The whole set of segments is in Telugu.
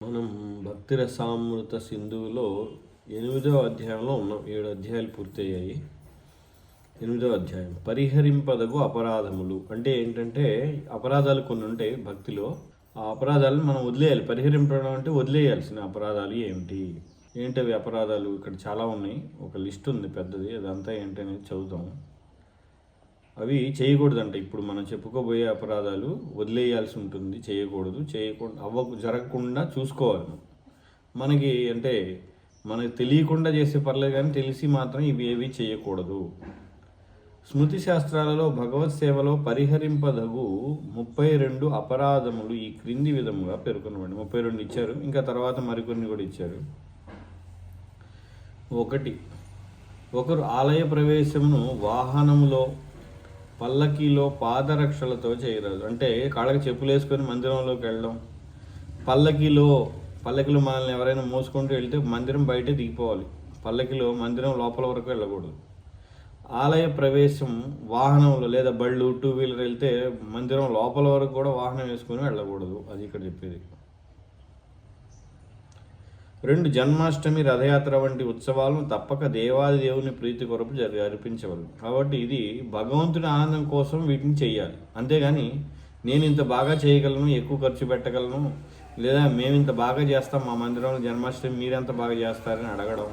మనం భక్తి రసామృత సింధువులో 8వ అధ్యాయంలో ఉన్నాం. 7 అధ్యాయాలు పూర్తయ్యాయి. 8వ అధ్యాయం పరిహరింపదగు అపరాధములు అంటే ఏంటంటే అపరాధాలు కొన్ని ఉంటాయి భక్తిలో. ఆ అపరాధాలను మనం వదిలేయాలి. పరిహరింపడం అంటే వదిలేయాల్సిన అపరాధాలు ఏంటవి అపరాధాలు? ఇక్కడ చాలా ఉన్నాయి. ఒక లిస్ట్ ఉంది పెద్దది, అదంతా ఏంటనేది చదువుతాం. అవి చేయకూడదంట. ఇప్పుడు మనం చెప్పుకోబోయే అపరాధాలు వదిలేయాల్సి ఉంటుంది, చేయకూడదు, జరగకుండా చూసుకోవాలి. మనకి అంటే మనకి తెలియకుండా చేసే పర్లేదు, కానీ తెలిసి మాత్రం ఇవి ఏవి చేయకూడదు. స్మృతి శాస్త్రాలలో భగవత్ సేవలో పరిహరింపదగు 32 అపరాధములు ఈ క్రింది విధముగా పేర్కొనబడి 32 ఇచ్చారు. ఇంకా తర్వాత మరికొన్ని కూడా ఇచ్చారు. 1. ఒకరు ఆలయ ప్రవేశమును వాహనములో పల్లకీలో పాదరక్షలతో చేయరాదు. అంటే కాళ్ళకి చెప్పులు వేసుకొని మందిరంలోకి వెళ్ళడం. పల్లకీలో మనల్ని ఎవరైనా మోసుకుంటూ వెళ్తే మందిరం బయటే దిగిపోవాలి. పల్లకీలో మందిరం లోపల వరకు వెళ్ళకూడదు. ఆలయ ప్రవేశం వాహనంలో లేదా బళ్ళు 2 వీలర్ వెళ్తే మందిరం లోపల వరకు కూడా వాహనం వేసుకొని వెళ్ళకూడదు. అది ఇక్కడ చెప్పేది. 2. జన్మాష్టమి, రథయాత్ర వంటి ఉత్సవాలను తప్పక దేవాది దేవుని ప్రీతి కొరకు జరిపించవలను. కాబట్టి ఇది భగవంతుని ఆనందం కోసం వీటిని చేయాలి. అంతేగాని నేను ఇంత బాగా చేయగలను, ఎక్కువ ఖర్చు పెట్టగలను, లేదా మేము ఇంత బాగా చేస్తాం మా మందిరంలో జన్మాష్టమి, మీరెంత బాగా చేస్తారని అడగడం.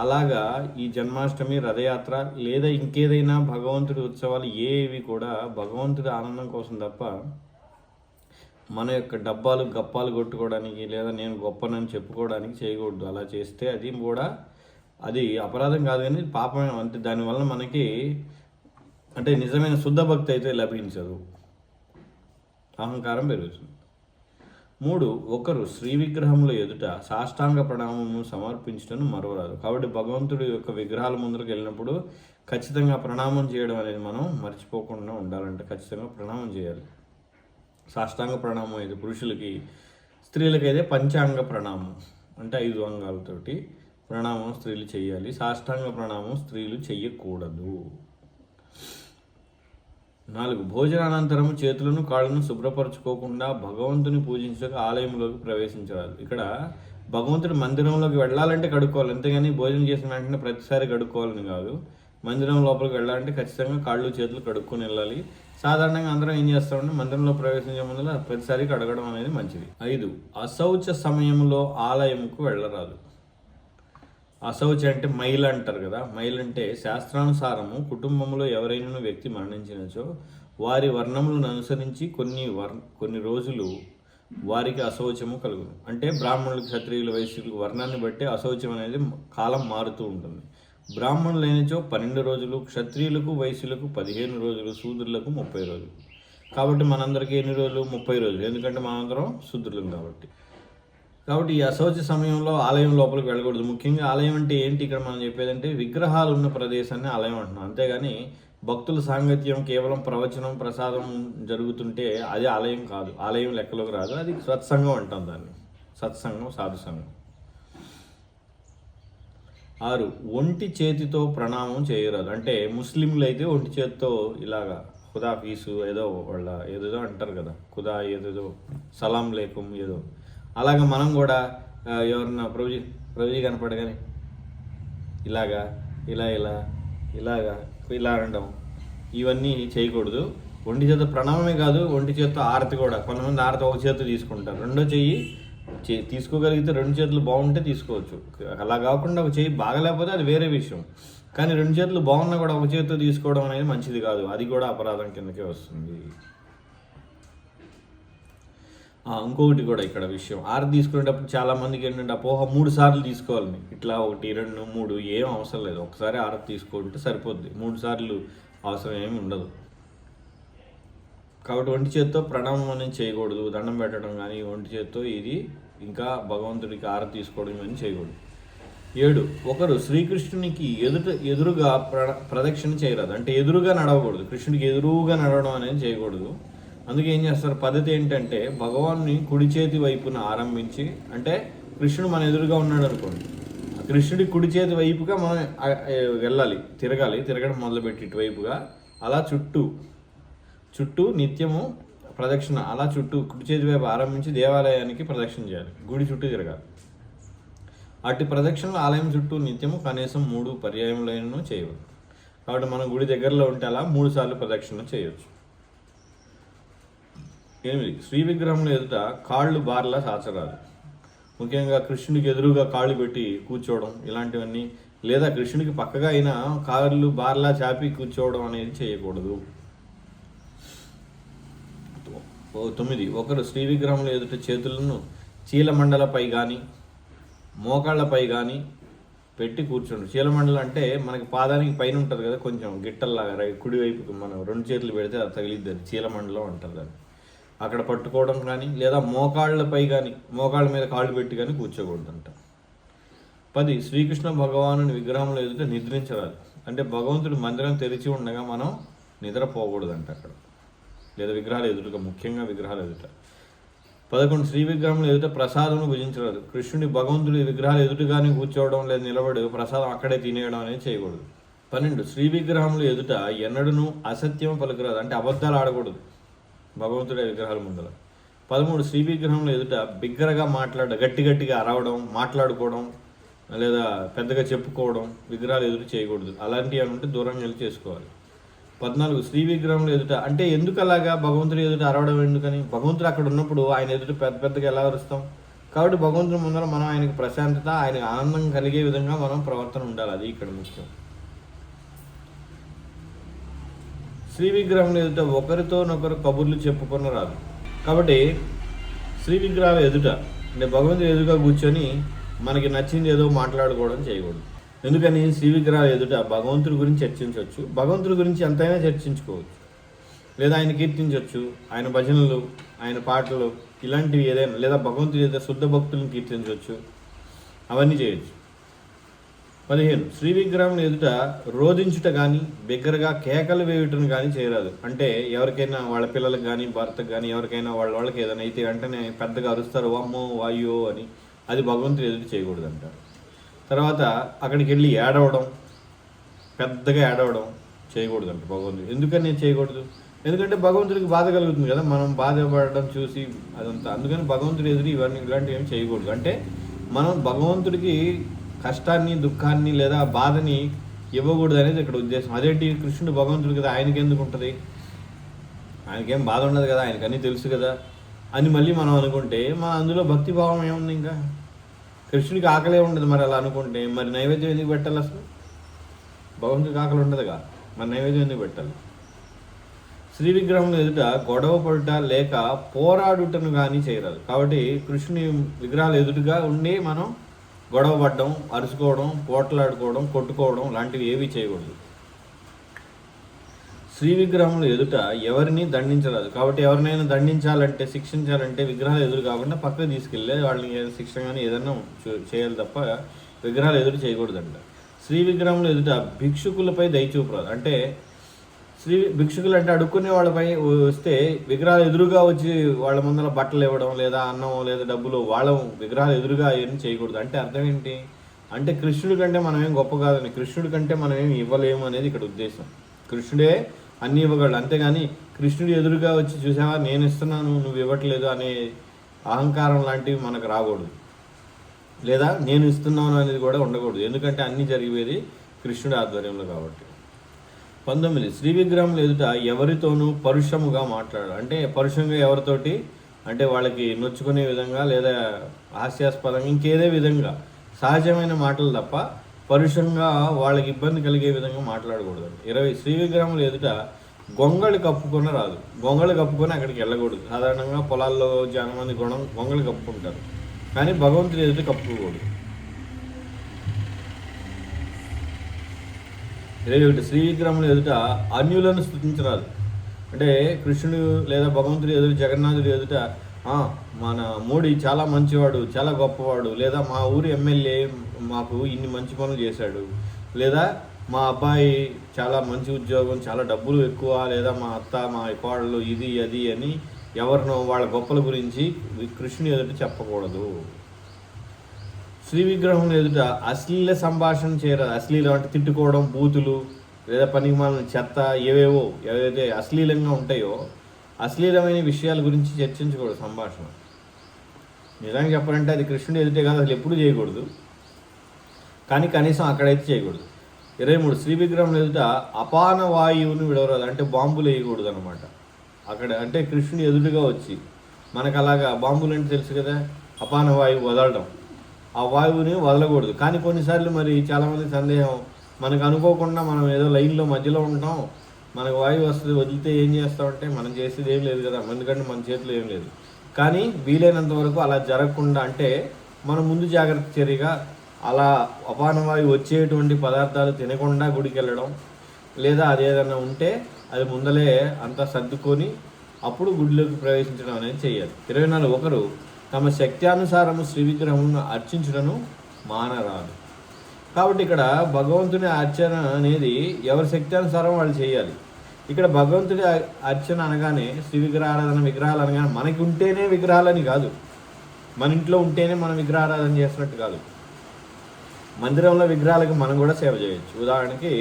అలాగా ఈ జన్మాష్టమి, రథయాత్ర లేదా ఇంకేదైనా భగవంతుడి ఉత్సవాలు ఏవి కూడా భగవంతుడి ఆనందం కోసం తప్ప మన యొక్క గప్పాలు కొట్టుకోవడానికి లేదా నేను గొప్పనని చెప్పుకోవడానికి చేయకూడదు. అలా చేస్తే అది అపరాధం కాదు, కానీ పాపమే. అంటే దానివల్ల మనకి అంటే నిజమైన శుద్ధ భక్తి అయితే లభించదు, అహంకారం పెరుగుతుంది. 3. ఒకరు శ్రీ విగ్రహముల ఎదుట సాష్టాంగ ప్రణామము సమర్పించడం మరవరాదు. కాబట్టి భగవంతుడి యొక్క విగ్రహాల ముందరకు వెళ్ళినప్పుడు ఖచ్చితంగా ప్రణామం చేయడం అనేది మనం మర్చిపోకుండా ఉండాలంటే ఖచ్చితంగా ప్రణామం చేయాలి. సాష్టాంగ ప్రణామం అయితే పురుషులకి, స్త్రీలకైతే పంచాంగ ప్రణామం అంటే 5 అంగాలతోటి ప్రణామం స్త్రీలు చేయాలి. సాష్టాంగ ప్రణామం స్త్రీలు చెయ్యకూడదు. 4. భోజనానంతరం చేతులను కాళ్ళను శుభ్రపరచుకోకుండా భగవంతుని పూజించక ఆలయంలోకి ప్రవేశించరాదు. ఇక్కడ భగవంతుడి మందిరంలోకి వెళ్ళాలంటే కడుక్కోవాలి, అంతేగాని భోజనం చేసిన వెంటనే ప్రతిసారి కడుక్కోవాలని కాదు. మందిరం లోపలికి వెళ్ళాలంటే ఖచ్చితంగా కాళ్ళు చేతులు కడుక్కొని వెళ్ళాలి. సాధారణంగా అందరం ఏం చేస్తామంటే మందిరంలో ప్రవేశించే ముందు ప్రతిసారి కడగడం అనేది మంచిది. 5. అశౌచ సమయంలో ఆలయంకు వెళ్ళరాదు. అశౌచ అంటే మైల్ అంటారు కదా. మైల్ అంటే శాస్త్రానుసారము కుటుంబంలో ఎవరైనా వ్యక్తి మరణించినచో వారి వర్ణములను అనుసరించి కొన్ని రోజులు వారికి అశౌచము కలుగును. అంటే బ్రాహ్మణులకు, క్షత్రియులు, వైశ్యులకు వర్ణాన్ని బట్టి అశౌచం అనేది కాలం మారుతూ ఉంటుంది. బ్రాహ్మణులు అయినచో 12 రోజులు, క్షత్రియులకు వైశ్యులకు 15 రోజులు, శూద్రులకు 30 రోజులు. కాబట్టి మనందరికీ ఎన్ని రోజులు? 30 రోజులు. ఎందుకంటే మనందరం శూద్రులం కాబట్టి ఈ అశౌచ సమయంలో ఆలయం లోపలికి వెళ్ళకూడదు. ముఖ్యంగా ఆలయం అంటే ఏంటి ఇక్కడ మనం చెప్పేదంటే విగ్రహాలు ఉన్న ప్రదేశాన్ని ఆలయం అంటున్నాం. అంతేగాని భక్తుల సాంగత్యం, కేవలం ప్రవచనం, ప్రసాదం జరుగుతుంటే అది ఆలయం కాదు, ఆలయం లెక్కలోకి రాదు. అది సత్సంగం అంటాం దాన్ని, సత్సంగం, సాధు సంఘం. 6. ఒంటి చేతితో ప్రణామం చేయరాదు. అంటే ముస్లింలు అయితే ఒంటి చేతితో ఇలాగా ఖుదా ఫీసు ఏదో అంటారు కదా, ఖుదా ఏదేదో సలాం లేకుం ఏదో, అలాగా మనం కూడా ఎవరన్నా ప్రభుజీ కనపడగానే ఇలా అనడం, ఇవన్నీ చేయకూడదు. ఒంటి చేతితో ప్రణామమే కాదు, ఒంటి చేతితో ఆరతి కూడా. కొంతమంది ఆరతి ఒక చేతితో తీసుకుంటారు, రెండో చెయ్యి తీసుకోగలిగితే 2 చేతులు బాగుంటే తీసుకోవచ్చు. అలా కాకుండా ఒక చెయ్యి బాగలేకపోతే అది వేరే విషయం. కానీ 2 చేతులు బాగున్నా కూడా ఒక చేతితో తీసుకోవడం అనేది మంచిది కాదు, అది కూడా అపరాధం కిందకే వస్తుంది. ఇంకొకటి కూడా ఇక్కడ విషయం, ఆరతి తీసుకునేటప్పుడు చాలామందికి ఏంటంటే అపోహ 3 సార్లు తీసుకోవాలని. ఇట్లా 1, 2, 3 ఏం అవసరం లేదు. ఒకసారి ఆరతి తీసుకుంటే సరిపోద్ది, 3 సార్లు అవసరం ఏమి ఉండదు. కాబట్టి ఒంటి చేత్తో ప్రణామం అనేది చేయకూడదు. దండం పెట్టడం కానీ ఒంటి చేత్తో ఇది, ఇంకా భగవంతుడికి ఆరతి తీసుకోవడం కానీ చేయకూడదు. 7. ఒకరు శ్రీకృష్ణునికి ఎదురుగా ప్రదక్షిణ చేయరాదు. అంటే ఎదురుగా నడవకూడదు, కృష్ణుడికి ఎదురుగా నడవడం అనేది చేయకూడదు. అందుకే ఏం చేస్తారు, పద్ధతి ఏంటంటే భగవాన్ని కుడి చేతి వైపున ఆరంభించి, అంటే కృష్ణుడు మన ఎదురుగా ఉన్నాడు అనుకోండి, కృష్ణుడి కుడి చేతి వైపుగా మనం వెళ్ళాలి, తిరగడం మొదలుపెట్టి ఇటువైపుగా అలా చుట్టూ నిత్యము ప్రదక్షిణ అలా చుట్టూ కుడి చేతి వైపు ఆరంభించి దేవాలయానికి ప్రదక్షిణ చేయాలి, గుడి చుట్టూ తిరగాలి. అటు ప్రదక్షిణలు ఆలయం చుట్టూ నిత్యము కనీసం 3 పర్యాయములైనను చేయవచ్చు. కాబట్టి మనం గుడి దగ్గరలో ఉంటే అలా 3 సార్లు ప్రదక్షిణ చేయవచ్చు. 8 శ్రీ విగ్రహంలో ఎదుట కాళ్ళు బార్లా సాచరాదు. ముఖ్యంగా కృష్ణుడికి ఎదురుగా కాళ్ళు పెట్టి కూర్చోవడం ఇలాంటివన్నీ, లేదా కృష్ణుడికి పక్కగా అయినా కాళ్ళు బార్లా చాపి కూర్చోవడం అనేది చేయకూడదు. 9 ఒకరు శ్రీ విగ్రహంలో ఎదుట చేతులను చీలమండలపై కానీ మోకాళ్ళపై కానీ పెట్టి కూర్చోండి. చీలమండలం అంటే మనకి పాదానికి పైన ఉంటుంది కదా, కొంచెం గిట్టల్లాగా కుడివైపుకి మనం 2 చేతులు పెడితే అది తగిలిద్ది, అది చీలమండలం అంటారు దాన్ని. అక్కడ పట్టుకోవడం కానీ, లేదా మోకాళ్ళపై కానీ మోకాళ్ళ మీద కాళ్ళు పెట్టి కానీ కూర్చోకూడదంట. 10 శ్రీకృష్ణ భగవానుని విగ్రహంలో ఎదుట నిద్రించరాదు. అంటే భగవంతుడి మందిరం తెరిచి ఉండగా మనం నిద్రపోకూడదంట అక్కడ, లేదా విగ్రహాలు ఎదురుగా, ముఖ్యంగా విగ్రహాలు ఎదుట. 11 శ్రీ విగ్రహంలో ఎదుట ప్రసాదం భుజించరాదు. కృష్ణుడి భగవంతుడి విగ్రహాలు ఎదుటిగానే కూర్చోవడం లేదా నిలబడి ప్రసాదం అక్కడే తినేయడం అనేది చేయకూడదు. 12 శ్రీ విగ్రహంలో ఎదుట ఎన్నడూ అసత్యం పలుకురాదు. అంటే అబద్ధాలు ఆడకూడదు భగవంతుడి విగ్రహాల ముందర. 13 శ్రీ విగ్రహంలో ఎదుట బిగ్గరగా గట్టిగా అరవడం, మాట్లాడుకోవడం లేదా పెద్దగా చెప్పుకోవడం విగ్రహాలు ఎదురు చేయకూడదు. అలాంటివి ఏమంటే దూరంగా వెళ్ళి చేసుకోవాలి. 14 శ్రీ విగ్రహంలో ఎదుట, అంటే ఎందుకు అలాగా భగవంతుడి ఎదుట అరవడం ఎందుకని? భగవంతుడు అక్కడ ఉన్నప్పుడు ఆయన ఎదుట పెద్దగా ఎలా అరుస్తాం? కాబట్టి భగవంతుడి ముందర మనం ఆయనకు ప్రశాంతత, ఆయనకు ఆనందం కలిగే విధంగా మనం ప్రవర్తన ఉండాలి, అది ఇక్కడ ముఖ్యం. శ్రీ విగ్రహంలో ఎదుట ఒకరితోనొకరు కబుర్లు చెప్పుకున్న రాదు. కాబట్టి శ్రీ విగ్రహాల ఎదుట అంటే భగవంతుడి ఎదురుగా కూర్చొని మనకి నచ్చింది ఏదో మాట్లాడుకోవడం చేయకూడదు. ఎందుకని? శ్రీ విగ్రహాల ఎదుట భగవంతుడి గురించి చర్చించవచ్చు, భగవంతుడి గురించి ఎంతైనా చర్చించుకోవచ్చు, లేదా ఆయన కీర్తించవచ్చు, ఆయన భజనలు, ఆయన పాటలు ఇలాంటివి ఏదైనా, లేదా భగవంతుడి ఎదుట శుద్ధ భక్తులను కీర్తించవచ్చు, అవన్నీ చేయొచ్చు. 15 శ్రీ విగ్రహం ఎదుట రోధించుట కానీ బిగ్గరగా కేకలు వేయటం కానీ చేయరాదు. అంటే ఎవరికైనా వాళ్ళ పిల్లలకు కానీ భర్తకు కానీ ఎవరికైనా వాళ్ళకి ఏదైనా అయితే వెంటనే పెద్దగా అరుస్తారు, అమ్మో వాయో అని, అది భగవంతుడి ఎదుట చేయకూడదు అంటారు. తర్వాత అక్కడికి వెళ్ళి పెద్దగా ఏడవడం చేయకూడదు అంట భగవంతుడు. ఎందుకని నేను చేయకూడదు? ఎందుకంటే భగవంతుడికి బాధ కలుగుతుంది కదా, మనం బాధపడడం చూసి అదంతా. అందుకని భగవంతుడి ఎదురు ఇలాంటివి ఏమి చేయకూడదు. అంటే మనం భగవంతుడికి కష్టాన్ని, దుఃఖాన్ని లేదా బాధని ఇవ్వకూడదు అనేది ఇక్కడ ఉద్దేశం. అదేంటి, కృష్ణుడు భగవంతుడు కదా, ఆయనకి ఎందుకు ఉంటుంది? ఆయనకేం బాధ ఉండదు కదా, ఆయనకు అన్నీ తెలుసు కదా అని మళ్ళీ మనం అనుకుంటే అందులో భక్తిభావం ఏముంది? ఇంకా కృష్ణుడికి ఆకలే ఉండదు మరి అలా అనుకుంటే. మరి నైవేద్యం ఎందుకు పెట్టాలి? అసలు భగవంతుడికి ఆకలి ఉండదుగా, మరి నైవేద్యం ఎందుకు పెట్టాలి? శ్రీ విగ్రహం ఎదుట గొడవ పడుట లేక పోరాడుటను కానీ చేయరాదు. కాబట్టి కృష్ణుని విగ్రహాలు ఎదురుగా ఉండి మనం గొడవ పడడం, అరుచుకోవడం, పోట్లాడుకోవడం, కొట్టుకోవడం లాంటివి ఏవి చేయకూడదు. శ్రీ విగ్రహంలో ఎదుట ఎవరిని దండించరాదు. కాబట్టి ఎవరినైనా దండించాలంటే, శిక్షించాలంటే విగ్రహాలు ఎదురు కాకుండా పక్కకు తీసుకెళ్ళి వాళ్ళని శిక్ష కానీ ఏదైనా చేయాలి తప్ప విగ్రహాలు ఎదురు చేయకూడదంట. శ్రీ విగ్రహంలో ఎదుట భిక్షుకులపై దయచూపరాదు. అంటే భిక్షుకులు అంటే అడుక్కునే వాళ్ళపై వస్తే విగ్రహాలు ఎదురుగా వచ్చి వాళ్ళ ముందర బట్టలు ఇవ్వడం లేదా అన్నం లేదా డబ్బులు వాళ్ళ విగ్రహాలు ఎదురుగా అవన్నీ చేయకూడదు. అంటే అర్థం ఏంటి? అంటే కృష్ణుడి కంటే మనం ఏం గొప్ప కాదని, కృష్ణుడి కంటే మనం ఏం ఇవ్వలేము అనేది ఇక్కడ ఉద్దేశం. కృష్ణుడే అన్నీ ఇవ్వగలడు, అంతేగాని కృష్ణుడి ఎదురుగా వచ్చి చూసావా నేను ఇస్తున్నాను నువ్వు ఇవ్వట్లేదు అనే అహంకారం లాంటివి మనకు రాకూడదు, లేదా నేను ఇస్తున్నాను అనేది కూడా ఉండకూడదు. ఎందుకంటే అన్నీ జరిగేది కృష్ణుడి ఆధ్వర్యంలో కాబట్టి. 19 శ్రీ విగ్రహంలో ఎదుట ఎవరితోనూ పరుషముగా మాట్లాడాలి. అంటే పరుషంగా ఎవరితోటి అంటే వాళ్ళకి నొచ్చుకునే విధంగా లేదా హాస్యాస్పదంగా ఇంకేదే విధంగా సహజమైన మాటలు తప్ప పరుషంగా వాళ్ళకి ఇబ్బంది కలిగే విధంగా మాట్లాడకూడదు. 20 శ్రీ విగ్రహంలో ఎదుట గొంగళి కప్పుకొని రాదు. గొంగళి కప్పుకొని అక్కడికి వెళ్ళకూడదు. సాధారణంగా పొలాల్లో చాలా మంది గొంగళి కప్పుకుంటారు, కానీ భగవంతుడి ఎదుట కప్పుకోకూడదు. 21 శ్రీ విగ్రహంలో ఎదుట అన్యులను స్తుతించరాదు. అంటే కృష్ణుడు లేదా భగవంతుడి ఎదురు, జగన్నాథుడి ఎదుట మన మోడీ చాలా మంచివాడు, చాలా గొప్పవాడు, లేదా మా ఊరి ఎమ్మెల్యే మాకు ఇన్ని మంచి పనులు చేశాడు, లేదా మా అబ్బాయి చాలా మంచి ఉద్యోగం, చాలా డబ్బులు ఎక్కువ, లేదా మా అత్త మా కోడలు ఇది అది అని ఎవరినో వాళ్ళ గొప్పల గురించి కృష్ణుని ఎదుట చెప్పకూడదు. శ్రీ విగ్రహం ఎదుట అశ్లీల సంభాషణ చేయరాదు. అశ్లీలం అంటే తిట్టుకోవడం, బూతులు లేదా పనికిమాలిన చెత్త ఏవేవో ఏవైతే అశ్లీలంగా ఉంటాయో అశ్లీలమైన విషయాల గురించి చర్చించకూడదు సంభాషణ. నిజంగా చెప్పాలంటే అది కృష్ణుడు ఎదుటే కాదు, అసలు ఎప్పుడూ చేయకూడదు, కానీ కనీసం అక్కడైతే చేయకూడదు. 23 శ్రీ విగ్రహం ఎదుట అపాన వాయువుని విడవరాదు, అంటే బాంబులు వేయకూడదు అనమాట. అక్కడ అంటే కృష్ణుడు ఎదురుగా వచ్చి మనకు అలాగా బాంబులు అంటే తెలుసు కదా, అపాన వాయువు వదలడం, ఆ వాయువుని వదలకూడదు. కానీ కొన్నిసార్లు మరి చాలామంది సందేహం, మనకు అనుకోకుండా మనం ఏదో లైన్లో మధ్యలో ఉంటాం, మనకు వాయువు వస్తుంది, వదిలితే ఏం చేస్తామంటే మనం చేసేది ఏం లేదు కదా, ఎందుకంటే మన చేతిలో ఏం లేదు. కానీ వీలైనంత వరకు అలా జరగకుండా, అంటే మనం ముందు జాగ్రత్త చర్యగా అలా అపానవాయువు వచ్చేటువంటి పదార్థాలు తినకుండా గుడికి వెళ్ళడం, లేదా అదేదన్నా ఉంటే అది ముందలే అంతా సర్దుకొని అప్పుడు గుడిలోకి ప్రవేశించడం అనేది చేయాలి. 24 ఒకరు తమ శక్త్యానుసారము శ్రీ విగ్రహమును అర్చించడను మానరాదు. కాబట్టి ఇక్కడ భగవంతుని అర్చన అనేది ఎవరి శక్త్యానుసారం వాళ్ళు చేయాలి. ఇక్కడ భగవంతుడి అర్చన అనగానే శ్రీ విగ్రహారాధన, విగ్రహాలు అనగానే మనకి ఉంటేనే విగ్రహాలని కాదు, మన ఇంట్లో ఉంటేనే మనం విగ్రహారాధన చేస్తున్నట్టు కాదు. మందిరంలో విగ్రహాలకు మనం కూడా సేవ చేయొచ్చు. ఉదాహరణకి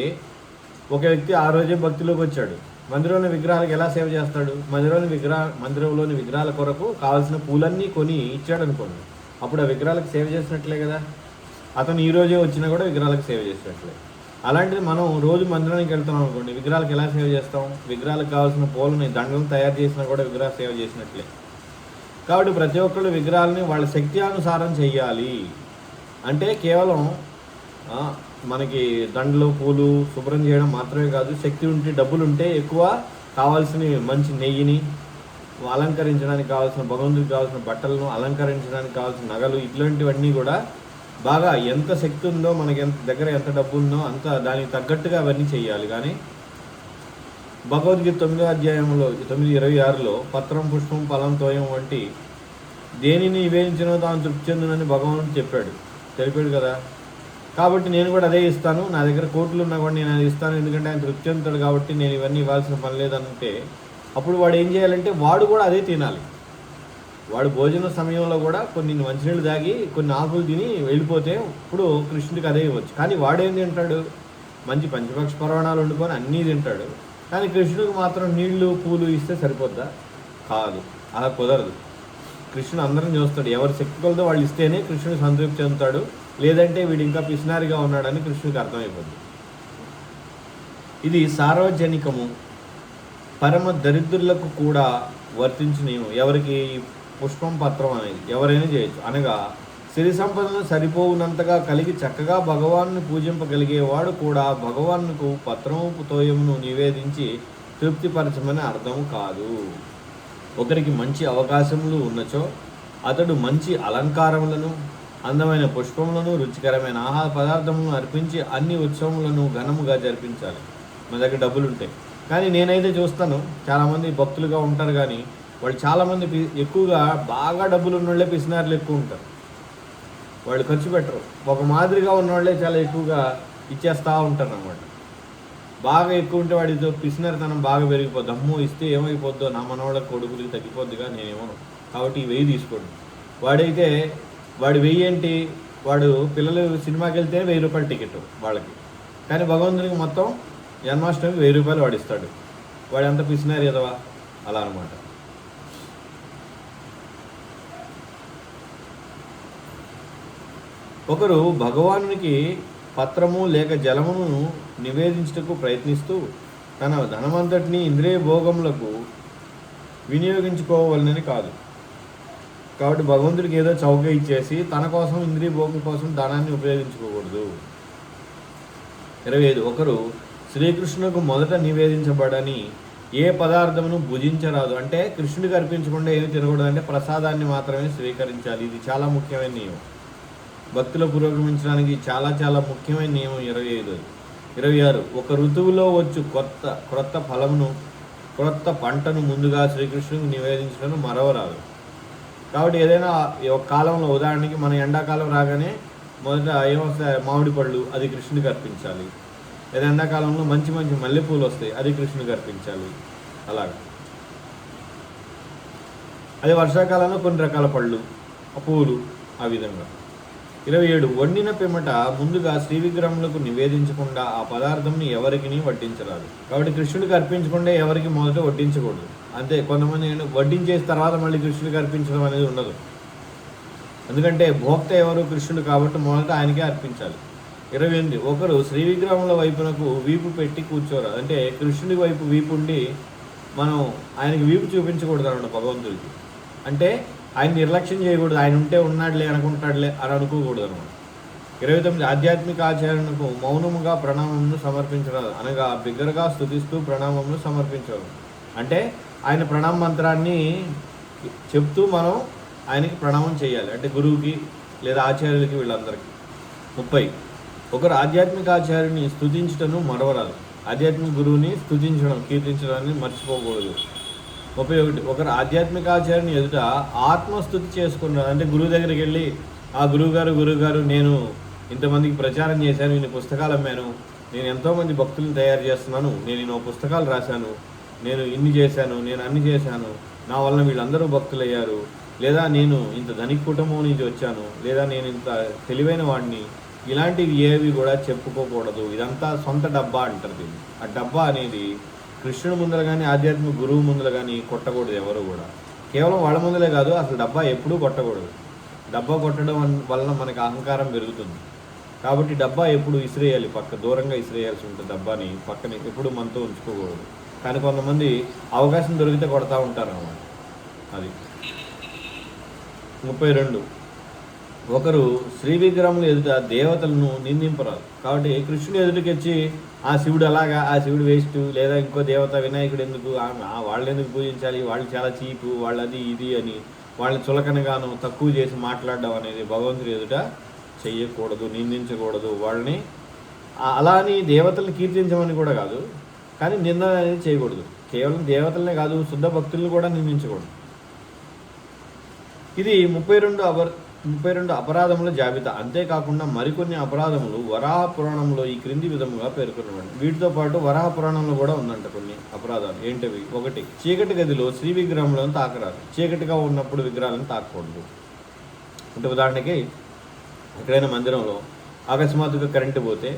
ఒక వ్యక్తి ఆ రోజే భక్తిలోకి వచ్చాడు, మందిరంలోని విగ్రహాలకు ఎలా సేవ చేస్తాడు? మందిరంలోని విగ్రహాల కొరకు కావాల్సిన పూలన్నీ కొని ఇచ్చాడు అనుకోండి, అప్పుడు ఆ విగ్రహాలకు సేవ చేసినట్లే కదా. అతను ఈ రోజే వచ్చినా కూడా విగ్రహాలకు సేవ చేసినట్లే. అలాంటిది మనం రోజు మందిరానికి వెళ్తున్నాం అనుకోండి, విగ్రహాలకు ఎలా సేవ చేస్తాం? విగ్రహాలకు కావాల్సిన పూలని దండం తయారు చేసినా కూడా విగ్రహ సేవ చేసినట్లే. కాబట్టి ప్రతి ఒక్కళ్ళు విగ్రహాలని వాళ్ళ శక్తి అనుసారం చెయ్యాలి. అంటే కేవలం మనకి దండలు పూలు శుభ్రం చేయడం మాత్రమే కాదు, శక్తి ఉంటే, డబ్బులు ఉంటే ఎక్కువ కావాల్సిన మంచి నెయ్యిని అలంకరించడానికి కావాల్సిన, భగవంతుడికి కావాల్సిన బట్టలను అలంకరించడానికి కావాల్సిన నగలు, ఇట్లాంటివన్నీ కూడా బాగా ఎంత శక్తి ఉందో, మనకి ఎంత దగ్గర ఎంత డబ్బు ఉందో అంత దానికి తగ్గట్టుగా అవన్నీ చేయాలి. కానీ భగవద్గీత 9వ అధ్యాయంలో 9:26లో పత్రం, పుష్పం, ఫలం, తోయం వంటి దేనిని నివేదించినో తాను తృప్తి చెందునని భగవంతుడు తెలిపాడు కదా. కాబట్టి నేను కూడా అదే ఇస్తాను, నా దగ్గర కోట్లు ఉన్నా కూడా నేను అది ఇస్తాను, ఎందుకంటే ఆయన తృప్తి చెందుతాడు కాబట్టి నేను ఇవన్నీ ఇవ్వాల్సిన పని లేదంటే, అప్పుడు వాడు ఏం చేయాలంటే వాడు కూడా అదే తినాలి. వాడు భోజన సమయంలో కూడా కొన్ని మంచినీళ్ళు తాగి కొన్ని ఆకులు తిని వెళ్ళిపోతే ఇప్పుడు కృష్ణుడికి అదే ఇవ్వచ్చు. కానీ వాడేం తింటాడు? మంచి పంచపక్ష పర్వణాలు వండుకొని అన్నీ తింటాడు. కానీ కృష్ణుడికి మాత్రం నీళ్లు పూలు ఇస్తే సరిపోద్దా? కాదు, అలా కుదరదు. కృష్ణుడు అందరం చూస్తాడు, ఎవరి శక్తి కొలదో వాళ్ళు ఇస్తేనే కృష్ణుడు సంతృప్తి చెందుతాడు, లేదంటే వీడు ఇంకా పిసినారిగా ఉన్నాడని కృష్ణుడికి అర్థమైపోతుంది. ఇది సార్వజనికము, పరమ దరిద్రులకు కూడా వర్తించిన నియమం. ఎవరికి? పుష్పం, పత్రం అనేది ఎవరైనా చేయొచ్చు. అనగా సిరి సంపదను సరిపోవునంతగా కలిగి చక్కగా భగవాన్ని పూజింపగలిగేవాడు కూడా భగవాన్కు పత్రము తోయమును నివేదించి తృప్తిపరచమని అర్థం కాదు. ఒకరికి మంచి అవకాశములు ఉన్నచో అతడు మంచి అలంకారములను, అందమైన పుష్పములను, రుచికరమైన ఆహార పదార్థములను అర్పించి అన్ని ఉత్సవములను ఘనముగా జరిపించాలి. మన దగ్గర డబ్బులు ఉంటాయి. కానీ నేనైతే చూస్తాను, చాలామంది భక్తులుగా ఉంటారు, కానీ వాళ్ళు చాలామంది ఎక్కువగా బాగా డబ్బులు ఉన్నోళ్ళే పిసినారులు ఎక్కువ ఉంటారు. వాళ్ళు ఖర్చు పెట్టరు. ఒక మాదిరిగా ఉన్నవాళ్ళే చాలా ఎక్కువగా ఇచ్చేస్తూ ఉంటారు అన్నమాట. బాగా ఎక్కువ ఉంటే వాడితో పిసినారితనం బాగా పెరిగిపోద్ది. అమ్మో ఇస్తే ఏమైపోద్దో, నా మనవాళ్ళకి కొడుకులకి తగ్గిపోద్దిగా, నేనేమో కాబట్టి 1000 తీసుకోండి. వాడైతే వాడు 1000 ఏంటి, వాడు పిల్లలు సినిమాకి వెళ్తే 1000 రూపాయలు టికెట్ వాళ్ళకి, కానీ భగవంతునికి మొత్తం జన్మాష్టమికి 1000 రూపాయలు వాడిస్తాడు. వాడు ఎంత పిసినారు ఎదవా, అలా అనమాట. ఒకరు భగవానునికి పత్రము లేక జలమును నివేదించుటకు ప్రయత్నిస్తూ తన ధనమంతటిని ఇంద్రియ భోగములకు వినియోగించుకోవాలని కాదు. కాబట్టి భగవంతుడికి ఏదో చౌక ఇచ్చేసి తన కోసం, ఇంద్రియ భోగం కోసం ధనాన్ని ఉపయోగించుకోకూడదు. 25 ఒకరు శ్రీకృష్ణుకు మొదట నివేదించబడని ఏ పదార్థమును భుజించరాదు. అంటే కృష్ణుడికి అర్పించకుండా ఏమి తినకూడదు, అంటే ప్రసాదాన్ని మాత్రమే స్వీకరించాలి. ఇది చాలా ముఖ్యమైన నియమం. భక్తుల పురోగమించడానికి చాలా చాలా ముఖ్యమైన నియమం 25. 26 ఒక ఋతువులో వచ్చు క్రొత్త ఫలమును, క్రొత్త పంటను ముందుగా శ్రీకృష్ణునికి నివేదించడం మరవరాదు. కాబట్టి ఏదైనా ఒక కాలంలో, ఉదాహరణకి మన ఎండాకాలం రాగానే మొదట ఏమొస్తాయి? మామిడి పళ్ళు, అది కృష్ణుడికి అర్పించాలి. లేదా ఎండాకాలంలో మంచి మంచి మల్లెపూలు వస్తాయి, అది కృష్ణుడికి అర్పించాలి. అలాగా. అదే వర్షాకాలంలో కొన్ని రకాల పళ్ళు, పూలు, ఆ విధంగా. 27 వండిన పిమ్మట ముందుగా శ్రీ విగ్రహములకు నివేదించకుండా ఆ పదార్థంని ఎవరికి వడ్డించరాదు. కాబట్టి కృష్ణుడికి అర్పించకుండా ఎవరికి మొదట వడ్డించకూడదు. అంతే. కొంతమంది వడ్డించేసిన తర్వాత మళ్ళీ కృష్ణుడికి అర్పించడం అనేది ఉండదు. ఎందుకంటే భోక్త ఎవరు? కృష్ణుడు. కాబట్టి మొదట ఆయనకే అర్పించాలి. 28 ఒకరు శ్రీ విగ్రహముల వైపునకు వీపు పెట్టి కూర్చోరాదు. అంటే కృష్ణుడి వైపు వీపు ఉండి మనం ఆయనకి వీపు చూపించకూడదు అన్నమాట భగవంతుడికి. అంటే ఆయన నిర్లక్ష్యం చేయకూడదు. ఆయన ఉంటే ఉన్నాడులే అనుకుంటాడులే అని అనుకోకూడదు అనమాట. 29 ఆధ్యాత్మిక ఆచరణకు మౌనముగా ప్రణామమును సమర్పించరాదు. అనగా బిగ్గరగా స్తుతిస్తూ ప్రణామమును సమర్పించరు. అంటే ఆయన ప్రణామ మంత్రాన్ని చెప్తూ మనం ఆయనకి ప్రణామం చేయాలి. అంటే గురువుకి లేదా ఆచార్యులకి, వీళ్ళందరికీ. 30 ఒకరు ఆధ్యాత్మిక ఆచార్యుని స్తుతించటను మరవరాదు. ఆధ్యాత్మిక గురువుని స్తుతించడం, కీర్తించడాన్ని మర్చిపోకూడదు. 31 ఒకరు ఆధ్యాత్మిక ఆచార్యుని ఎదుట ఆత్మస్తుతి చేసుకున్నారు. అంటే గురువు దగ్గరికి వెళ్ళి, ఆ గురువుగారు నేను ఇంతమందికి ప్రచారం చేశాను, ఇన్ని పుస్తకాలు అమ్మాను, నేను ఎంతోమంది భక్తులను తయారు చేస్తున్నాను, నేను ఇన్నో పుస్తకాలు రాశాను, నేను ఇన్ని చేశాను, నేను అన్ని చేశాను, నా వలన వీళ్ళందరూ భక్తులయ్యారు, లేదా నేను ఇంత ధనిక కుటుంబం నుంచి వచ్చాను, లేదా నేను ఇంత తెలివైన వాడిని, ఇలాంటివి ఏవి కూడా చెప్పుకోకూడదు. ఇదంతా సొంత డబ్బా అంటారు దీన్ని. ఆ డబ్బా అనేది కృష్ణుడి ముందర కానీ ఆధ్యాత్మిక గురువు ముందర కానీ కొట్టకూడదు ఎవరు కూడా. కేవలం వాళ్ళ ముందలే కాదు, అసలు డబ్బా ఎప్పుడూ కొట్టకూడదు. డబ్బా కొట్టడం వలన మనకి అహంకారం పెరుగుతుంది. కాబట్టి డబ్బా ఎప్పుడు ఇసిరేయాలి, దూరంగా ఇసిరేయాల్సి ఉంటుంది. డబ్బాని పక్కన ఎప్పుడు మనతో ఉంచుకోకూడదు. కానీ కొంతమంది అవకాశం దొరికితే కొడతా ఉంటారు అన్నమాట. అది. 32 ఒకరు శ్రీ విగ్రహములు ఎదుట దేవతలను నిందింపరాదు. కాబట్టి కృష్ణుడు ఎదుటికి వచ్చి ఆ శివుడు అలాగా, ఆ శివుడు వేస్ట్, లేదా ఇంకో దేవత వినాయకుడు ఎందుకు, వాళ్ళు ఎందుకు పూజించాలి, వాళ్ళు చాలా చీపు, వాళ్ళు అది ఇది అని వాళ్ళని చులకనగాను తక్కువ చేసి మాట్లాడడం అనేది భగవంతుడి ఎదుట చెయ్యకూడదు, నిందించకూడదు. వాళ్ళని అలా అని దేవతల్ని కీర్తించమని కూడా కాదు, కానీ నింద అనేది చేయకూడదు. కేవలం దేవతలనే కాదు, శుద్ధ భక్తులను కూడా నిందించకూడదు. ఇది 32 అపరాధముల జాబితా. అంతేకాకుండా మరికొన్ని అపరాధములు వరాహ పురాణంలో ఈ క్రింది విధముగా పేర్కొనబడి, వీటితో పాటు వరాహ పురాణంలో కూడా ఉందంట కొన్ని అపరాధాలు. ఏంటవి? 1 చీకటి గదిలో శ్రీ విగ్రహములను తాకరాదు. చీకటిగా ఉన్నప్పుడు విగ్రహాలను తాకకూడదు. అంటే ఉదాహరణకి ఎక్కడైనా మందిరంలో అకస్మాత్తుగా కరెంటు పోతే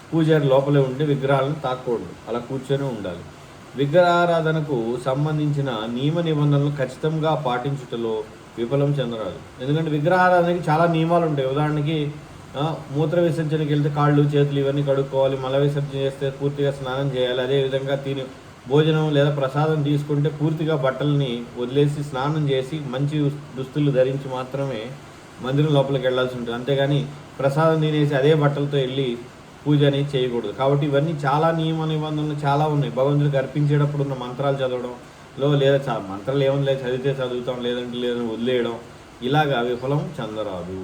పూజారి లోపలే ఉండి విగ్రహాలను తాకకూడదు, అలా కూర్చొని ఉండాలి. విగ్రహారాధనకు సంబంధించిన నియమ నిబంధనలు ఖచ్చితంగా పాటించుటలో విఫలం చెందరాదు. ఎందుకంటే విగ్రహారాధనకి చాలా నియమాలు ఉంటాయి. ఉదాహరణకి మూత్ర విసర్జనకి వెళ్తే కాళ్ళు చేతులు ఇవన్నీ కడుక్కోవాలి, మల విసర్జన చేస్తే పూర్తిగా స్నానం చేయాలి. అదేవిధంగా భోజనం లేదా ప్రసాదం తీసుకుంటే పూర్తిగా బట్టలని వదిలేసి స్నానం చేసి మంచి దుస్తులు ధరించి మాత్రమే మందిరం లోపలికి వెళ్ళాల్సి ఉంటుంది. అంతేగాని ప్రసాదం తినేసి అదే బట్టలతో వెళ్ళి పూజ అనేది చేయకూడదు. కాబట్టి ఇవన్నీ చాలా నియమ నిబంధనలు చాలా ఉన్నాయి. భగవంతుడికి అర్పించేటప్పుడు ఉన్న మంత్రాలు చదవడంలో, లేదా మంత్రాలు ఏమని లేదు, చదివితే చదువుతాం, లేదంటే లేదని వదిలేయడం, ఇలాగా విఫలం చెందరాదు.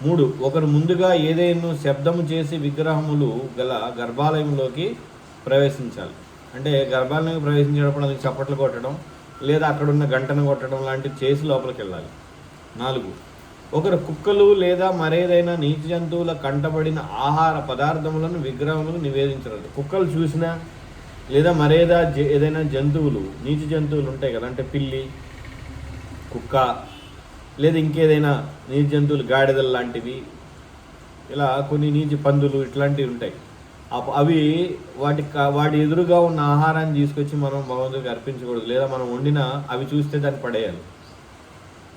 3 ఒకరు ముందుగా ఏదైనా శబ్దము చేసి విగ్రహములు గల గర్భాలయంలోకి ప్రవేశించాలి. అంటే గర్భాలయంలోకి ప్రవేశించేటప్పుడు అందుకు చప్పట్లు కొట్టడం, లేదా అక్కడున్న గంటను కొట్టడం లాంటివి చేసి లోపలికి వెళ్ళాలి. 4 ఒకరు కుక్కలు లేదా మరేదైనా నీటి జంతువుల కంటబడిన ఆహార పదార్థములను విగ్రహములకు నివేదించరాదు. కుక్కలు చూసినా లేదా ఏదైనా జంతువులు, నీటి జంతువులు ఉంటాయి కదా, అంటే పిల్లి, కుక్క, లేదా ఇంకేదైనా నీటి జంతువులు, గాడిదలు లాంటివి, ఇలా కొన్ని నీటి పందులు ఇట్లాంటివి ఉంటాయి. అవి వాటి ఎదురుగా ఉన్న ఆహారాన్ని తీసుకొచ్చి మనం భగవంతుడికి అర్పించకూడదు. లేదా మనం వండినా అవి చూస్తే దాన్ని పడేయాలి.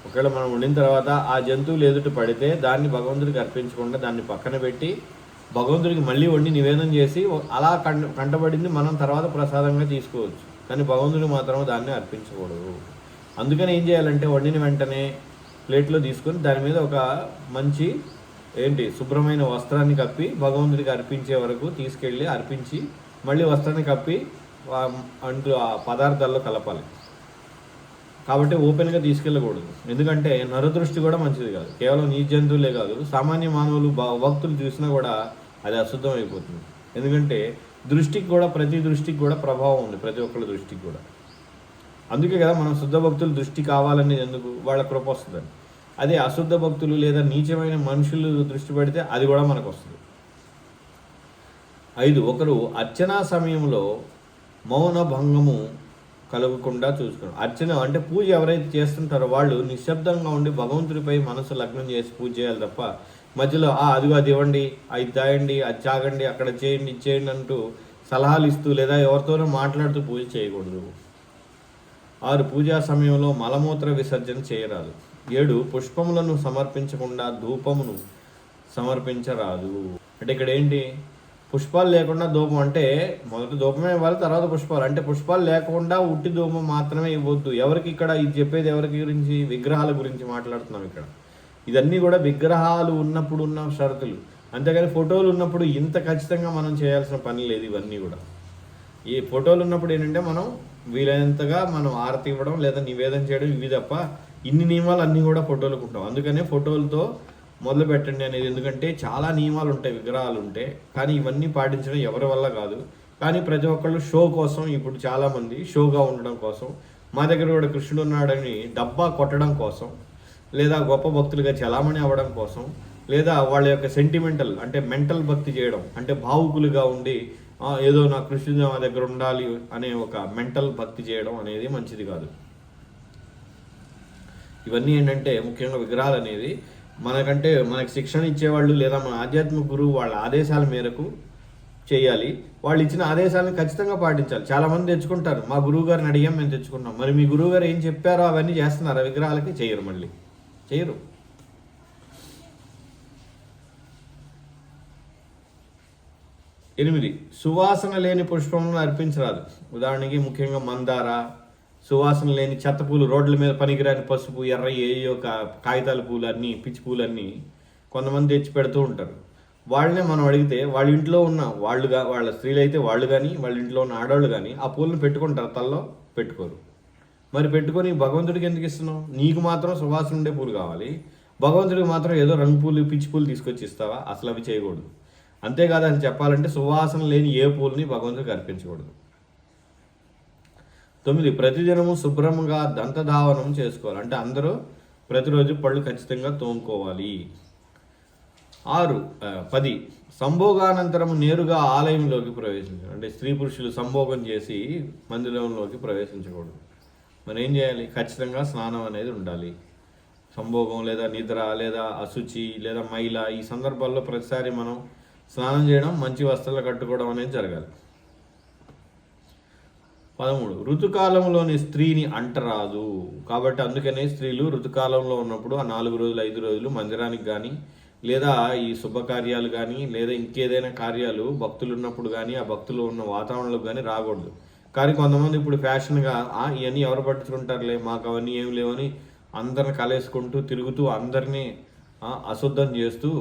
ఒకవేళ మనం వండిన తర్వాత ఆ జంతువులు ఎదుట పడితే దాన్ని భగవంతుడికి అర్పించకుండా దాన్ని పక్కన పెట్టి భగవంతుడికి మళ్ళీ వండి నివేదన చేసి అలా కంటబడింది మనం తర్వాత ప్రసాదంగా తీసుకోవచ్చు. కానీ భగవంతుడికి మాత్రం దాన్ని అర్పించకూడదు. అందుకని ఏం చేయాలంటే వండిన వెంటనే ప్లేట్లో తీసుకొని దాని మీద ఒక మంచి శుభ్రమైన వస్త్రాన్ని కప్పి భగవంతుడికి అర్పించే వరకు తీసుకెళ్ళి అర్పించి మళ్ళీ వస్త్రాన్ని కప్పి అంటూ ఆ పదార్థాల్లో కలపాలి. కాబట్టి ఓపెన్గా తీసుకెళ్ళకూడదు. ఎందుకంటే నరదృష్టి కూడా మంచిది కాదు. కేవలం నీ జంతువులే కాదు, సామాన్య మానవులు భక్తులు చూసినా కూడా అది అశుద్ధం అయిపోతుంది. ఎందుకంటే ప్రతి దృష్టికి కూడా ప్రభావం ఉంది, ప్రతి ఒక్కళ్ళ దృష్టికి కూడా. అందుకే కదా మనం శుద్ధ భక్తుల దృష్టి కావాలనేది ఎందుకు, వాళ్ళ కృప వస్తుందని. అదే అశుద్ధ భక్తులు లేదా నీచమైన మనుషులు దృష్టి పెడితే అది కూడా మనకు వస్తుంది. 5 ఒకరు అర్చనా సమయంలో మౌన భంగము కలగకుండా చూసుకోవడం. అర్చన అంటే పూజ ఎవరైతే చేస్తుంటారో వాళ్ళు నిశ్శబ్దంగా ఉండి భగవంతుడిపై మనసు లగ్నం చేసి పూజ చేయాలి తప్ప మధ్యలో అదిగో అది ఇవ్వండి, అది తాగండి, అది తాగండి, అక్కడ చేయండి, ఇది చేయండి అంటూ సలహాలు ఇస్తూ లేదా ఎవరితోనో మాట్లాడుతూ పూజ చేయకూడదు. 6 పూజా సమయంలో మలమూత్ర విసర్జన చేయరాదు. 7 పుష్పములను సమర్పించకుండా ధూపమును సమర్పించరాదు. అంటే ఇక్కడ ఏంటి, పుష్పాలు లేకుండా ధూపం అంటే మొదట ధూపమే ఇవ్వాలి, తర్వాత పుష్పాలు. అంటే పుష్పాలు లేకుండా ఉట్టి ధూపం మాత్రమే ఇవ్వద్దు. ఎవరికి ఇక్కడ ఇది చెప్పేది ఎవరికి గురించి? విగ్రహాల గురించి మాట్లాడుతున్నాం ఇక్కడ. ఇదన్నీ కూడా విగ్రహాలు ఉన్నప్పుడు ఉన్న షరతులు, అంతేగాని ఫోటోలు ఉన్నప్పుడు ఇంత ఖచ్చితంగా మనం చేయాల్సిన పని లేదు. ఇవన్నీ కూడా ఈ ఫోటోలు ఉన్నప్పుడు ఏంటంటే మనం వీలైనంతగా మనం ఆరతి ఇవ్వడం లేదా నివేదన చేయడం, ఇవి తప్ప ఇన్ని నియమాలు అన్నీ కూడా ఫోటోలకు ఉంటాం. అందుకనే ఫోటోలతో మొదలు పెట్టండి అనేది. ఎందుకంటే చాలా నియమాలు ఉంటాయి విగ్రహాలు ఉంటే, కానీ ఇవన్నీ పాటించడం ఎవరి వల్ల కాదు. కానీ ప్రతి ఒక్కళ్ళు షో కోసం, ఇప్పుడు చాలామంది షోగా ఉండడం కోసం, మా దగ్గర కూడా కృష్ణుడు ఉన్నాడని డబ్బా కొట్టడం కోసం, లేదా గొప్ప భక్తులుగా చలామణి అవ్వడం కోసం, లేదా వాళ్ళ యొక్క సెంటిమెంటల్ అంటే మెంటల్ భక్తి చేయడం, అంటే భావుకులుగా ఉండి ఏదో నా కృష్ణుడు మా దగ్గర ఉండాలి అనే ఒక మెంటల్ భక్తి చేయడం అనేది మంచిది కాదు. ఇవన్నీ ఏంటంటే ముఖ్యంగా విగ్రహాలు అనేది మనకి శిక్షణ ఇచ్చేవాళ్ళు లేదా మన ఆధ్యాత్మిక గురువు వాళ్ళ ఆదేశాల మేరకు చేయాలి. వాళ్ళు ఇచ్చిన ఆదేశాలను ఖచ్చితంగా పాటించాలి. చాలామంది తెచ్చుకుంటారు, మా గురువు గారిని అడిగాం, మేము తెచ్చుకున్నాం. మరి మీ గురువు గారు ఏం చెప్పారో అవన్నీ చేస్తున్నారా? విగ్రహాలకి చేయరు, మళ్ళీ చేయరు. 8 సువాసన లేని పుష్పములను అర్పించరాదు. ఉదాహరణకి ముఖ్యంగా మందార, సువాసన లేని చెత్త పూలు, రోడ్ల మీద పనికిరాని పసుపు, ఎర్ర ఏయో కాగితాల పూలు అన్నీ, పిచ్చి పూలన్నీ కొంతమంది తెచ్చి పెడుతూ ఉంటారు. వాళ్ళనే మనం అడిగితే వాళ్ళ ఇంట్లో ఉన్న వాళ్ళ స్త్రీలు అయితే వాళ్ళు కానీ వాళ్ళ ఇంట్లో ఉన్న ఆడవాళ్ళు కానీ ఆ పూలను పెట్టుకుంటారు, తల్లో పెట్టుకోరు. మరి పెట్టుకొని భగవంతుడికి ఎందుకు ఇస్తున్నావు? నీకు మాత్రం సువాసన ఉండే పూలు కావాలి, భగవంతుడికి మాత్రం ఏదో రంగు పూలు పిచ్చి పూలు తీసుకొచ్చి ఇస్తావా? అసలు అవి చేయకూడదు. అంతేకాదు, అని చెప్పాలంటే సువాసన లేని ఏ పూలని భగవంతుడికి అర్పించకూడదు. 9 ప్రతిదినము శుభ్రంగా దంతధావనం చేసుకోవాలి. అంటే అందరూ ప్రతిరోజు పళ్ళు ఖచ్చితంగా తోముకోవాలి. 10 సంభోగానంతరము నేరుగా ఆలయంలోకి ప్రవేశించాలి. అంటే స్త్రీ పురుషులు సంభోగం చేసి మందిరంలోకి ప్రవేశించకూడదు. మరి ఏం చేయాలి? ఖచ్చితంగా స్నానం అనేది ఉండాలి. సంభోగం లేదా నిద్ర లేదా అశుచి లేదా మైల, ఈ సందర్భాల్లో ప్రతిసారి మనం స్నానం చేయడం, మంచి వస్త్రాలు కట్టుకోవడం అనేది జరగాలి. 13 ఋతుకాలంలోని స్త్రీని అంటరాదు. కాబట్టి అందుకనే స్త్రీలు ఋతుకాలంలో ఉన్నప్పుడు ఆ 4 రోజులు 5 రోజులు మందిరానికి కానీ లేదా ఈ శుభకార్యాలు కానీ లేదా ఇంకేదైనా కార్యాలు భక్తులు ఉన్నప్పుడు కానీ ఆ భక్తులు ఉన్న వాతావరణంలో కానీ రాకూడదు. కానీ కొంతమంది ఇప్పుడు ఫ్యాషన్గా ఇవన్నీ ఎవరు పట్టించుకుంటారులే, మాకు అవన్నీ ఏమి లేవని అందరిని కలేసుకుంటూ తిరుగుతూ అందరినీ అశుద్ధం చేస్తూ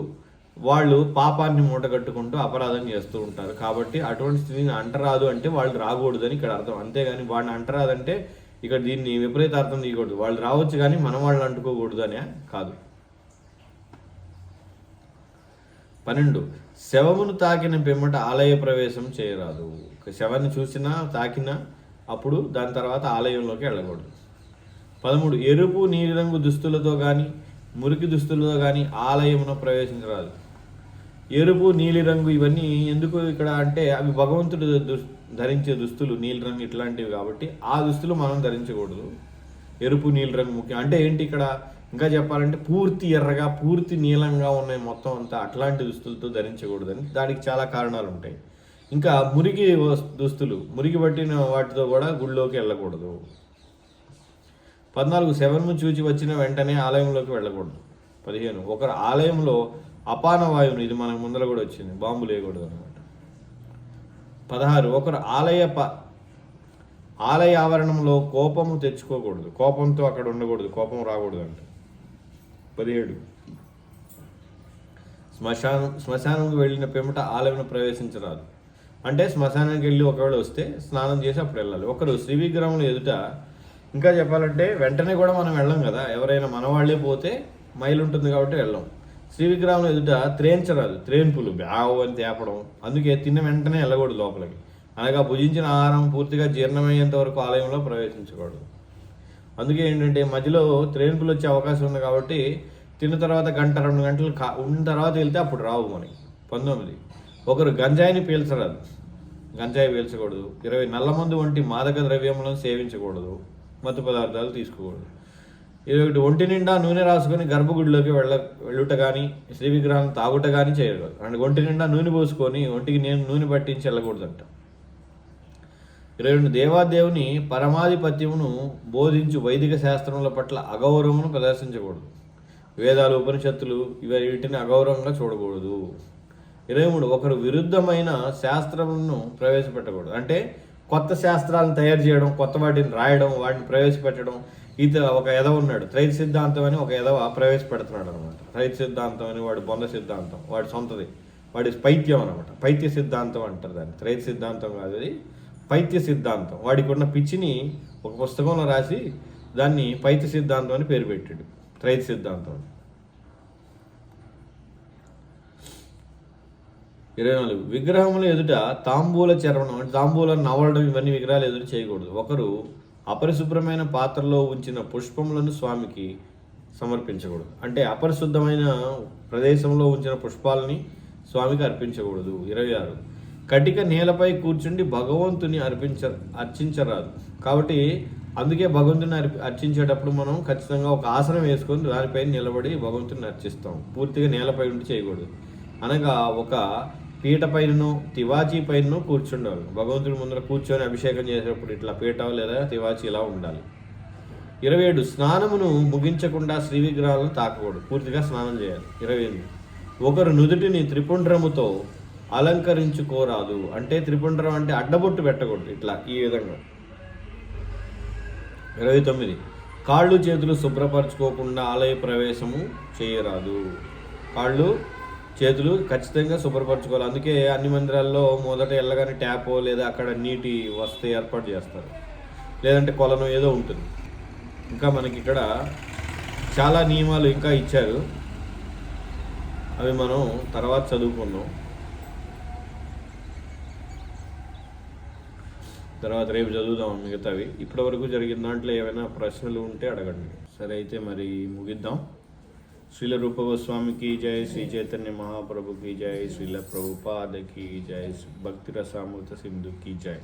వాళ్ళు పాపాన్ని మూటగట్టుకుంటూ అపరాధం చేస్తూ ఉంటారు. కాబట్టి అటువంటి స్థితిని అంటరాదు అంటే వాళ్ళు రాకూడదని ఇక్కడ అర్థం. అంతేగాని వాడిని అంటరాదంటే ఇక్కడ దీన్ని విపరీత అర్థం తీయకూడదు. వాళ్ళు రావచ్చు కానీ మన వాళ్ళు అంటుకోకూడదు అనే కాదు. 12 శవమును తాకిన పిమ్మట ఆలయ ప్రవేశం చేయరాదు. శవాన్ని చూసినా తాకినా అప్పుడు దాని తర్వాత ఆలయంలోకి వెళ్ళకూడదు. 13 ఎరుపు నీలిరంగు దుస్తులతో కానీ మురికి దుస్తులతో కానీ ఆలయమును ప్రవేశించరాదు. ఎరుపు నీలిరంగు ఇవన్నీ ఎందుకు ఇక్కడ అంటే అవి భగవంతుడు ధరించే దుస్తులు, నీలిరంగు ఇట్లాంటివి కాబట్టి ఆ దుస్తులు మనం ధరించకూడదు. ఎరుపు నీలిరంగు ముఖ్యం. అంటే ఏంటి ఇక్కడ ఇంకా చెప్పాలంటే పూర్తి ఎర్రగా పూర్తి నీలంగా ఉన్నాయి మొత్తం అంతా, అట్లాంటి దుస్తులతో ధరించకూడదని దానికి చాలా కారణాలు ఉంటాయి. ఇంకా మురికి దుస్తులు, మురికి పట్టిన వాటితో కూడా గుళ్ళోకి వెళ్ళకూడదు. 14 శవము చూచి వచ్చిన వెంటనే ఆలయంలోకి వెళ్ళకూడదు. 15 ఒకరు ఆలయంలో అపాన వాయువుని, ఇది మనకు ముందర కూడా వచ్చింది, బాంబులు వేయకూడదు అనమాట. 16 ఒకరు ఆలయ ఆవరణంలో కోపము తెచ్చుకోకూడదు, కోపంతో అక్కడ ఉండకూడదు, కోపం రాకూడదు అంటే. 17 శ్మశానంకి వెళ్ళిన పిమ్మట ఆలయం ప్రవేశించరాదు. అంటే శ్మశానానికి వెళ్ళి ఒకవేళ వస్తే స్నానం చేసి అప్పుడు వెళ్ళాలి. ఒకరు శ్రీ విగ్రహంలో ఎదుట, ఇంకా చెప్పాలంటే వెంటనే కూడా మనం వెళ్ళాం కదా, ఎవరైనా మన వాళ్ళే పోతే మైలు ఉంటుంది కాబట్టి వెళ్ళాం. శ్రీ విగ్రహం ఎదుట త్రేయించరాదు, త్రేన్పులు బ్యావు అని తేపడం. అందుకే తిన్న వెంటనే వెళ్ళకూడదు లోపలికి. అనగా భుజించిన ఆహారం పూర్తిగా జీర్ణమయ్యేంత వరకు ఆలయంలో ప్రవేశించకూడదు. అందుకే ఏంటంటే మధ్యలో త్రేన్పులు వచ్చే అవకాశం ఉంది కాబట్టి తిన్న తర్వాత 1-2 గంటలు ఉన్న తర్వాత వెళ్తే అప్పుడు రావు మనకి. 19 ఒకరు గంజాయిని పీల్చరాదు. గంజాయి పీల్చకూడదు. 20 నల్లమందు వంటి మాదక ద్రవ్యములను సేవించకూడదు, మత్తు పదార్థాలు తీసుకోకూడదు. 21 ఒంటి నిండా నూనె రాసుకొని గర్భగుడిలోకి వెళ్ళుట కానీ శ్రీ విగ్రహం తాగుట కానీ చేయకూడదు. అంటే ఒంటి నిండా నూనె పోసుకొని ఒంటికి నూనె పట్టించి వెళ్ళకూడదంట. 22 దేవాదేవుని పరమాధిపత్యమును బోధించు వైదిక శాస్త్రముల పట్ల అగౌరవమును ప్రదర్శించకూడదు. వేదాలు, ఉపనిషత్తులు వీటిని అగౌరవంగా చూడకూడదు. 23 ఒకరు విరుద్ధమైన శాస్త్రములను ప్రవేశపెట్టకూడదు. అంటే కొత్త శాస్త్రాలను తయారు చేయడం, కొత్త వాటిని రాయడం, వాటిని ప్రవేశపెట్టడం. ఒక ఎదవ ఉన్నాడు, త్రైత సిద్ధాంతం అని ఒక ఎదవ ప్రవేశపెడుతున్నాడు అనమాట. త్రైత సిద్ధాంతం అని వాడు బొంద సిద్ధాంతం, వాడి సొంతది, వాడి పైత్యం అనమాట. పైత్య సిద్ధాంతం అంటారు దాన్ని. త్రైత సిద్ధాంతం కాదు, అది పైత్య సిద్ధాంతం. వాడికి ఉన్న పిచ్చిని ఒక పుస్తకంలో రాసి దాన్ని పైత్య సిద్ధాంతం అని పేరు పెట్టాడు, త్రైత సిద్ధాంతం. 24 విగ్రహముల ఎదుట తాంబూల చర్వణం, అంటే తాంబూలం నవలడం, ఇవన్నీ విగ్రహాలు ఎదుట చేయకూడదు. ఒకరు అపరిశుభ్రమైన పాత్రలో ఉంచిన పుష్పములను స్వామికి సమర్పించకూడదు. అంటే అపరిశుద్ధమైన ప్రదేశంలో ఉంచిన పుష్పాలని స్వామికి అర్పించకూడదు. 26 కటిక నేలపై కూర్చుండి భగవంతుని అర్చించరాదు. కాబట్టి అందుకే భగవంతుని అర్చించేటప్పుడు మనం ఖచ్చితంగా ఒక ఆసనం వేసుకొని దానిపైన నిలబడి భగవంతుని అర్చిస్తాం. పూర్తిగా నేలపై ఉండి చేయకూడదు. అనగా ఒక పీట పైనను తివాచీ పైనను కూర్చుండాలి. భగవంతుడి ముందర కూర్చొని అభిషేకం చేసేటప్పుడు ఇట్లా పీట లేదా తివాచీ ఇలా ఉండాలి. 27 స్నానమును ముగించకుండా శ్రీ విగ్రహాలను తాకకూడదు, పూర్తిగా స్నానం చేయాలి. 28 ఒకరు నుదుటిని త్రిపుండ్రముతో అలంకరించుకోరాదు. అంటే త్రిపుండ్రం అంటే అడ్డబొట్టు పెట్టకూడదు, ఇట్లా ఈ విధంగా. 29 కాళ్ళు చేతులు శుభ్రపరచుకోకుండా ఆలయ ప్రవేశము చేయరాదు. కాళ్ళు చేతులు ఖచ్చితంగా శుభ్రపరచుకోవాలి. అందుకే అన్ని మందిరాల్లో మొదట వెళ్ళగానే ట్యాపో లేదా అక్కడ నీటి వసతి ఏర్పాటు చేస్తారు, లేదంటే కొలను ఏదో ఉంటుంది. ఇంకా మనకి ఇక్కడ చాలా నియమాలు ఇంకా ఇచ్చారు, అవి మనం తర్వాత చదువుకున్నాం. తర్వాత రేపు చదువుదాం మిగతావి. ఇప్పటివరకు జరిగిన దాంట్లో ఏమైనా ప్రశ్నలు ఉంటే అడగండి. సరే, అయితే మరి ముగిద్దాం. శ్రీల రూప గోస్వామికి జై, శ్రీ చైతన్య మహాప్రభుకి జై, శ్రీల ప్రభుపాదకి జై, భక్తి రసామృత సింధుకి జై.